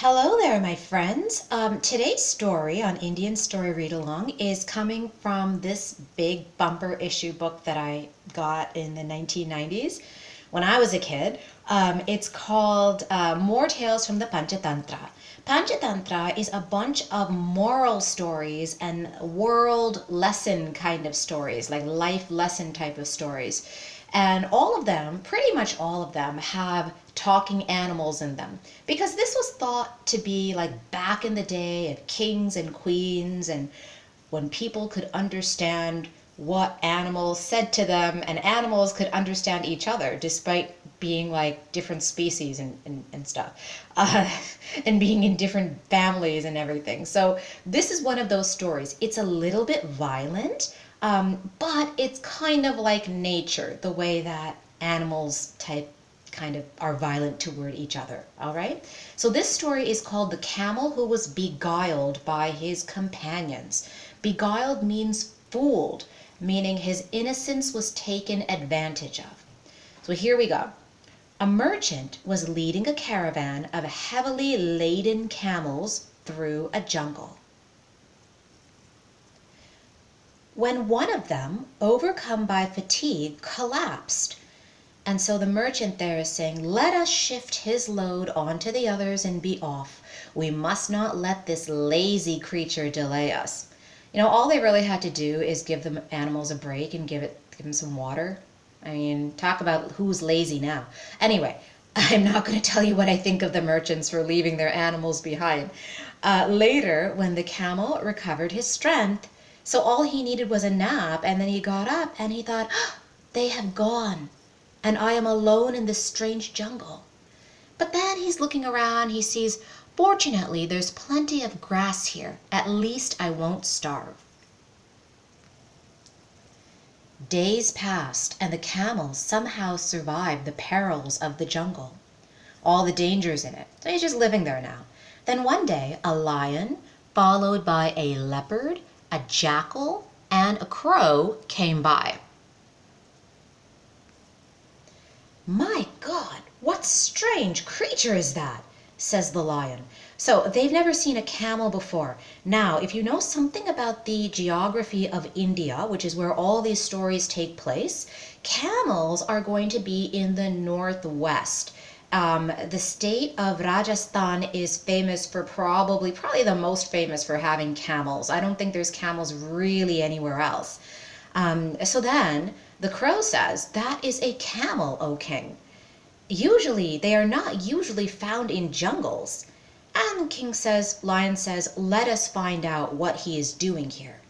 Hello there, my friends. Today's story on Indian Story Read Along is coming from this big bumper issue book that I got in the 1990s when I was a kid. It's called More Tales from the Panchatantra. Panchatantra is a bunch of moral stories and world lesson kind of stories, like life lesson type of stories. And all of them, pretty much all of them, have talking animals in them. Because this was thought to be like back in the day of kings and queens and when people could understand what animals said to them and animals could understand each other despite being like different species and stuff and being in different families and everything. So this is one of those stories. It's a little bit violent, but it's kind of like nature, the way that animals kind of are violent toward each other. All right, so this story is called The Camel Who Was Beguiled by His Companions. Beguiled means fooled, meaning his innocence was taken advantage of. So here we go. A merchant was leading a caravan of heavily laden camels through a jungle, when one of them, overcome by fatigue, collapsed. And so the merchant there is saying, let us shift his load onto the others and be off. We must not let this lazy creature delay us. You know, all they really had to do is give the animals a break and give them some water. I mean, talk about who's lazy now. Anyway, I'm not going to tell you what I think of the merchants for leaving their animals behind. Later, when the camel recovered his strength, so all he needed was a nap, and then he got up and he thought, oh, they have gone, and I am alone in this strange jungle. But then he's looking around, he sees, fortunately, there's plenty of grass here. At least I won't starve. Days passed, and the camel somehow survived the perils of the jungle, all the dangers in it. So he's just living there now. Then one day, a lion, followed by a leopard, a jackal, and a crow came by. My God, what strange creature is that? Says the lion. So they've never seen a camel before. Now, if you know something about the geography of India, which is where all these stories take place, camels are going to be in the northwest. The state of Rajasthan is famous for probably the most famous for having camels. I don't think there's camels really anywhere else. So then the crow says, that is a camel, O king. Usually, they are not usually found in jungles. And the king says, lion says, let us find out what he is doing here.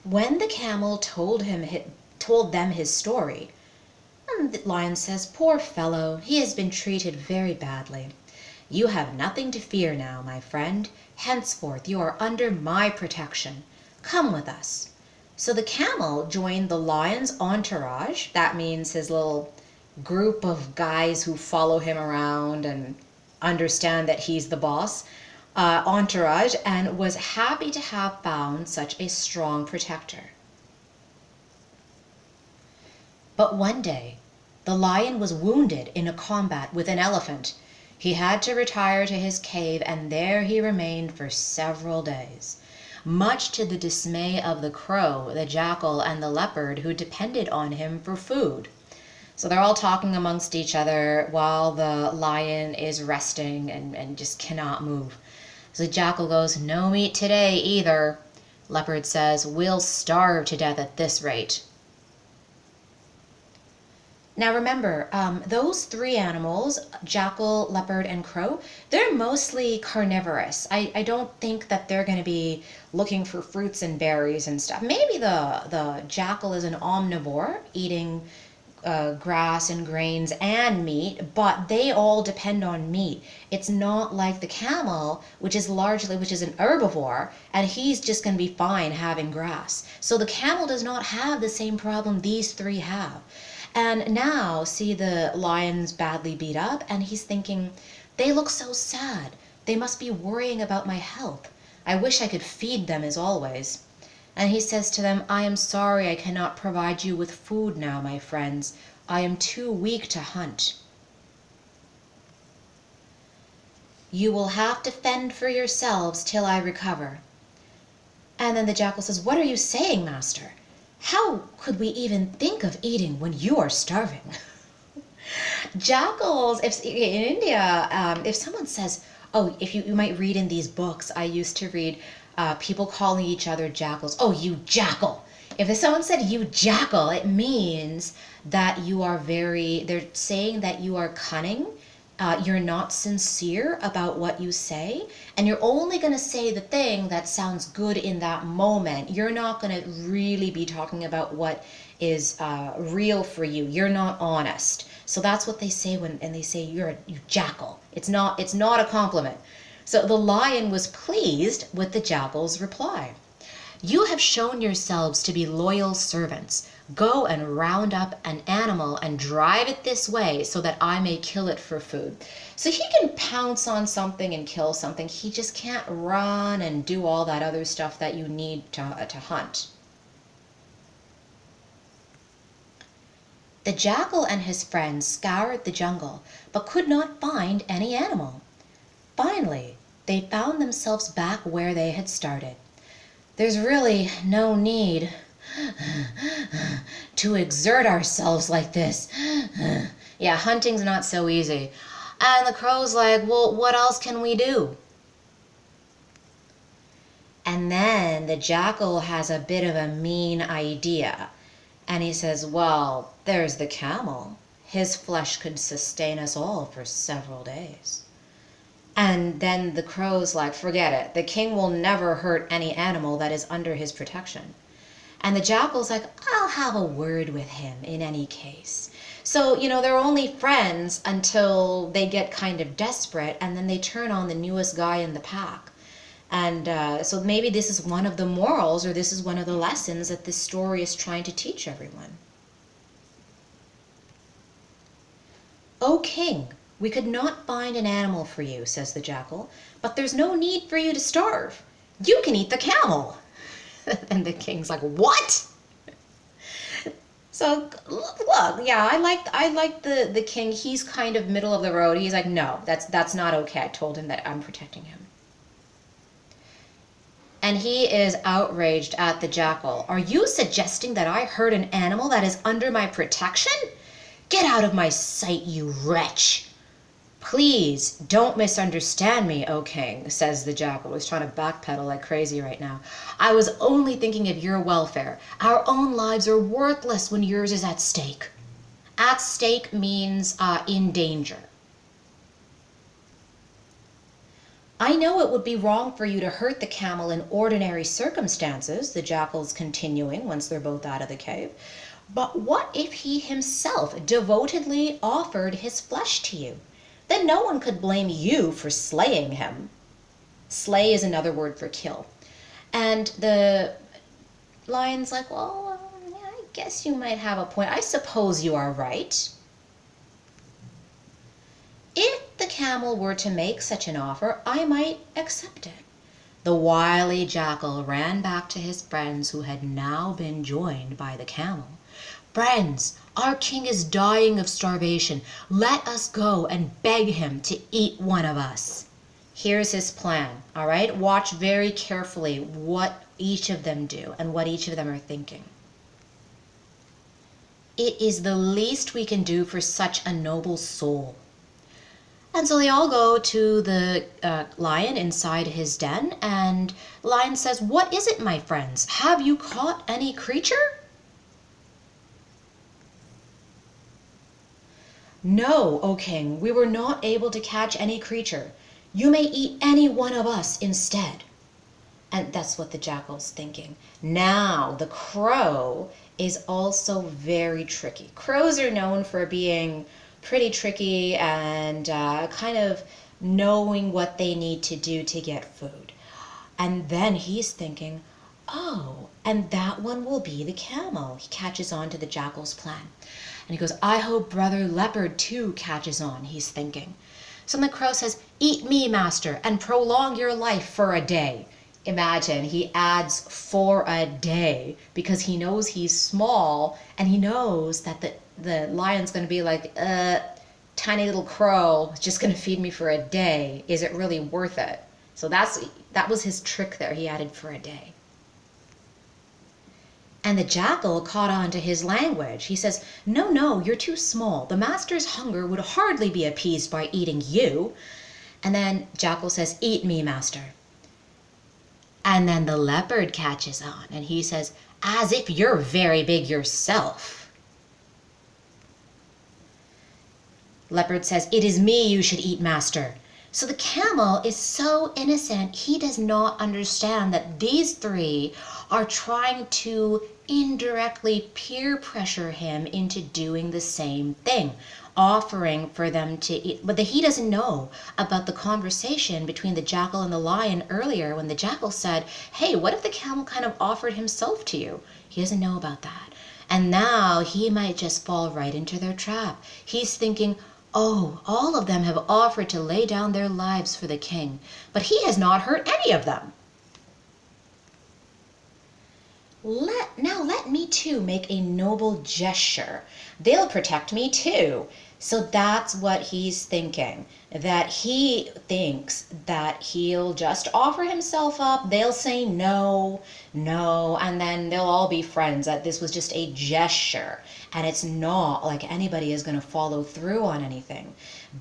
When the camel told them his story, and the lion says, poor fellow, he has been treated very badly. You have nothing to fear now, my friend. Henceforth you are under my protection. Come with us. So the camel joined the lion's entourage. That means his little group of guys who follow him around and understand that he's the boss, entourage, and was happy to have found such a strong protector. But one day, the lion was wounded in a combat with an elephant. He had to retire to his cave, and there he remained for several days, much to the dismay of the crow, the jackal, and the leopard, who depended on him for food. So they're all talking amongst each other while the lion is resting and just cannot move. So the jackal goes, no meat today either. Leopard says, we'll starve to death at this rate. Now remember, those three animals, jackal, leopard, and crow, they're mostly carnivorous. I don't think that they're going to be looking for fruits and berries and stuff. Maybe the jackal is an omnivore, eating grass and grains and meat, but they all depend on meat. It's not like the camel, which is an herbivore, and he's just going to be fine having grass. So the camel does not have the same problem these three have. And now, see, the lion's badly beat up, and he's thinking, they look so sad. They must be worrying about my health. I wish I could feed them as always. And he says to them, I am sorry I cannot provide you with food now, my friends. I am too weak to hunt. You will have to fend for yourselves till I recover." And then the jackal says, "What are you saying, master? How could we even think of eating when you are starving?" Jackals, if in India, if someone says, oh, if you might read in these books, I used to read people calling each other jackals. "Oh, you jackal." If someone said "you jackal," it means that you are they're saying that you are cunning, you're not sincere about what you say, and you're only going to say the thing that sounds good in that moment. You're not going to really be talking about what is real for you. You're not honest. So that's what they say and they say you jackal. It's not a compliment. So the lion was pleased with the jackal's reply. "You have shown yourselves to be loyal servants. Go and round up an animal and drive it this way so that I may kill it for food." So he can pounce on something and kill something. He just can't run and do all that other stuff that you need to hunt. The jackal and his friends scoured the jungle, but could not find any animal. Finally, they found themselves back where they had started. "There's really no need to exert ourselves like this. Yeah, hunting's not so easy." And the crow's like, "Well, what else can we do?" And then the jackal has a bit of a mean idea. And he says, "Well, there's the camel. His flesh could sustain us all for several days." And then the crow's like, "Forget it. The king will never hurt any animal that is under his protection." And the jackal's like, "I'll have a word with him in any case." So, they're only friends until they get kind of desperate, and then they turn on the newest guy in the pack. And so maybe this is one of the morals, or this is one of the lessons that this story is trying to teach everyone. "O king, we could not find an animal for you," says the jackal, "but there's no need for you to starve. You can eat the camel." And the king's like, "What?" So look, yeah, I like the king. He's kind of middle of the road. He's like, "No, that's not okay. I told him that I'm protecting him." And he is outraged at the jackal. "Are you suggesting that I hurt an animal that is under my protection? Get out of my sight, you wretch." "Please don't misunderstand me, O king," says the jackal. He's trying to backpedal like crazy right now. "I was only thinking of your welfare. Our own lives are worthless when yours is at stake." At stake means in danger. "I know it would be wrong for you to hurt the camel in ordinary circumstances," the jackal's continuing once they're both out of the cave. "But what if he himself devotedly offered his flesh to you? Then no one could blame you for slaying him." Slay is another word for kill. And the lion's like, "Well, yeah, I guess you might have a point. I suppose you are right." If the camel were to make such an offer, I might accept it. The wily jackal ran back to his friends, who had now been joined by the camel. "Friends, our king is dying of starvation. Let us go and beg him to eat one of us." Here's his plan, all right? Watch very carefully what each of them do and what each of them are thinking. "It is the least we can do for such a noble soul." And so they all go to the lion inside his den, and the lion says, "What is it, my friends? Have you caught any creature?" "No, O king, we were not able to catch any creature. You may eat any one of us instead." And that's what the jackal's thinking. Now, the crow is also very tricky. Crows are known for being pretty tricky and kind of knowing what they need to do to get food. And then he's thinking, "Oh, and that one will be the camel." He catches on to the jackal's plan. And he goes, "I hope brother leopard too catches on," he's thinking. So the crow says, "Eat me, master, and prolong your life for a day." Imagine, he adds "for a day" because he knows he's small, and he knows that the lion's going to be like, tiny little crow is just going to feed me for a day. Is it really worth it? So that was his trick there. He added for a day. And the jackal caught on to his language. He says, no, no, you're too small. The master's hunger would hardly be appeased by eating you. And then jackal says, eat me, master. And then the leopard catches on and he says, as if you're very big yourself. Leopard says, it is me you should eat, master. So the camel is so innocent, he does not understand that these three are trying to indirectly peer pressure him into doing the same thing, offering for them to eat. But he doesn't know about the conversation between the jackal and the lion earlier when the jackal said, hey, what if the camel kind of offered himself to you? He doesn't know about that. And now he might just fall right into their trap. He's thinking, oh, all of them have offered to lay down their lives for the king, but he has not hurt any of them. Now let me too make a noble gesture. They'll protect me too. So that's what he's thinking, that he thinks that he'll just offer himself up. They'll say no, no, and then they'll all be friends, that this was just a gesture. And it's not like anybody is going to follow through on anything.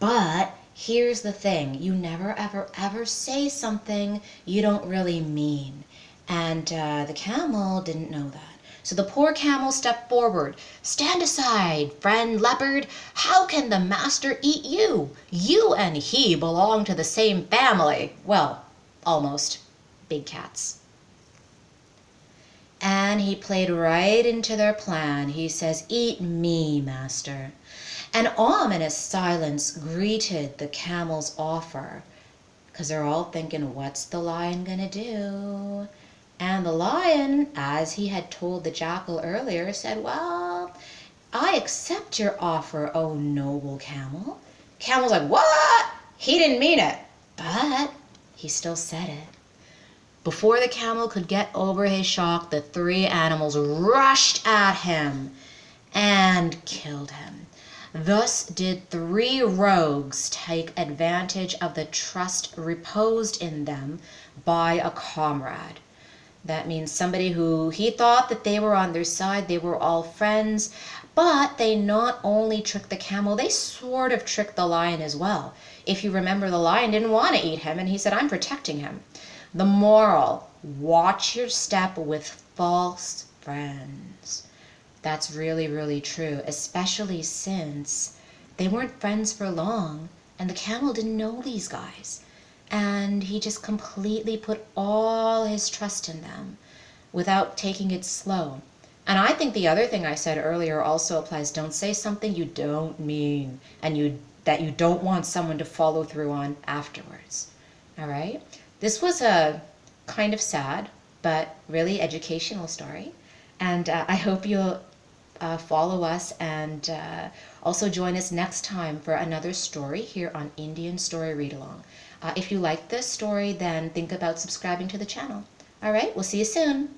But here's the thing. You never, ever, ever say something you don't really mean. And the camel didn't know that. So the poor camel stepped forward. Stand aside, friend leopard. How can the master eat you? You and he belong to the same family. Well, almost. Big cats. And he played right into their plan. He says, eat me, master. An ominous silence greeted the camel's offer, because they're all thinking, what's the lion gonna do? And the lion, as he had told the jackal earlier, said, well, I accept your offer, O noble camel. Camel's like, what? He didn't mean it. But he still said it. Before the camel could get over his shock, the three animals rushed at him and killed him. Thus did three rogues take advantage of the trust reposed in them by a comrade. That means somebody who he thought that they were on their side, they were all friends, but they not only tricked the camel, they sort of tricked the lion as well. If you remember, the lion didn't want to eat him, and he said, I'm protecting him. The moral, watch your step with false friends. That's really, really true, especially since they weren't friends for long, and the camel didn't know these guys. And he just completely put all his trust in them without taking it slow. And I think the other thing I said earlier also applies. Don't say something you don't mean and that you don't want someone to follow through on afterwards. All right? This was a kind of sad but really educational story. And I hope you'll follow us and also join us next time for another story here on Indian Story Read-Along. If you like this story, then think about subscribing to the channel. All right, we'll see you soon.